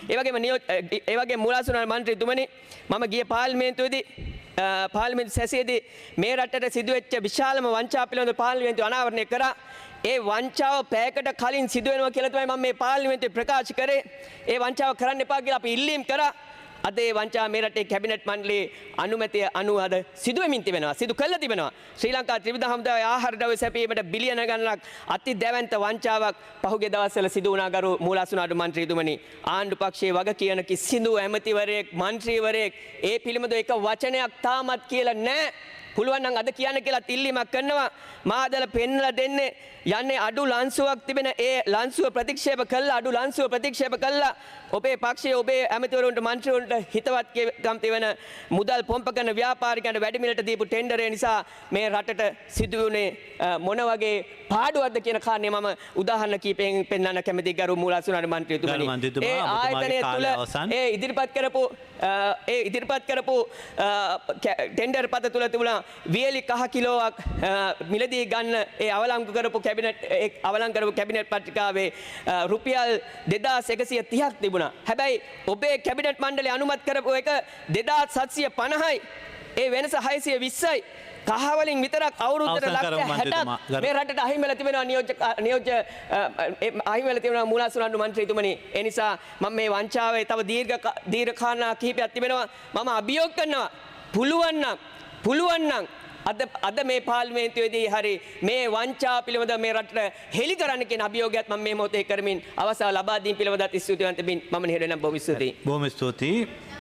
ඒ වගේම මූලාසන මන්ත්‍රීතුමනි මම ගිය පාර්ලිමේන්තුවේදී පාර්ලිමේන්තු සැසියේදී මේ රටට සිදුවෙච්ච විශාලම වංචා පිළිබඳ පාර්ලිමේන්තුව අනාවරණය කරා. ඒ වංචාව පැයකට කලින් සිදු වෙනවා කියලා තමයි මම මේ පාර්ලිමේන්තුවේ ප්‍රකාශ කරේ. ඒ වංචාව කරන්න එපා කියලා අපි ඉල්ලීම් කරා. අද ඒ වංචාව මේ රටේ කැබිනට් මණ්ඩලයේ අනුමැතිය අනුව අද සිදු වෙමින් තිබෙනවා. සිදු කළා තිබෙනවා. ශ්‍රී ලංකා ත්‍රිවිධ හමුදාවේ ආහාර ද්‍රව්‍ය සැපීමට බිලියන ගණනක් අති දැවැන්ත වංචාවක් පහුගිය දවස්වල සිදු වුණා ගරු මූලාසනාඩු මන්ත්‍රීතුමනි. ආණ්ඩු පක්ෂයේ වග කියන කිසිදු ඇමතිවරයෙක් මන්ත්‍රීවරයෙක් ඒ පිළිබඳව එක වචනයක් තාමත් කියලා නැහැ. පුළුවන් නම් අද කියන්න කියලා ඉල්ලීමක් කරනවා. මාදල පෙන්වලා දෙන්නේ යන්නේ අඩු ලන්සුවක් තිබෙන ඒ ලන්සුව ප්‍රතික්ෂේප කළා අඩු ලන්සුව ප්‍රතික්ෂේප කළා ඔබේ පක්ෂයේ ඔබේ ඇමතිවරුන්ට මන්ත්‍රීවරුන්ට හිතවත්කම් තිබෙන මුදල් පොම්ප කරන ව්‍යාපාරිකයන්ට වැඩි මිලට දීපු ටෙන්ඩරේ නිසා මේ රටට සිදු වුණේ මොන වගේ පාඩුවක්ද කියන කාරණේ මම උදාහරණ කීපයෙන් පෙන්වන්න කැමතියි ගරු මූලාසනාඩු මන්ත්‍රීතුමනි. ඒ ආයතනය තුල ඒ ඉදිරිපත් කරපු ටෙන්ඩර් පත තුල තිබුණා වියලි කහ කිලෝවක් මිලදී ගන්න ඒ අවලංගු කරපු කැබිනට් පත්‍රිකාවේ රුපියල් 2130ක් තිබුණා. හැබැයි ඔබේ කැබිනට් මණ්ඩලය අනුමත කරපු එක 2750යි. ඒ වෙනස 620යි. කහවලින් විතරක් අවුරුද්දට ලක්ෂ 60ක් මේ රටට අහිමි වෙලා තිබෙනවා නියෝජ්‍ය අහිමි වෙලා තිබෙනවා මූලාසනාඩු මන්ත්‍රීතුමනි. ඒ නිසා මම මේ වංචාවේ තව දීර්ඝ කාරණා කිහිපයක් තිබෙනවා. මම අභියෝග කරනවා පුළුවන් නම් අද මේ පාර්ලිමේන්තුවේදී හරි මේ වංචා පිළිබඳ මේ රටට හෙළි කරන්න කියන අභියෝගයත් මම මේ මොහොතේ කරමින් අවසාන ලබා දීම පිළිබඳව ස්තුතිවන්ත වෙමින් මම නිහඬව නම් බොහොම ස්තුතියි. බොහොම ස්තුතියි.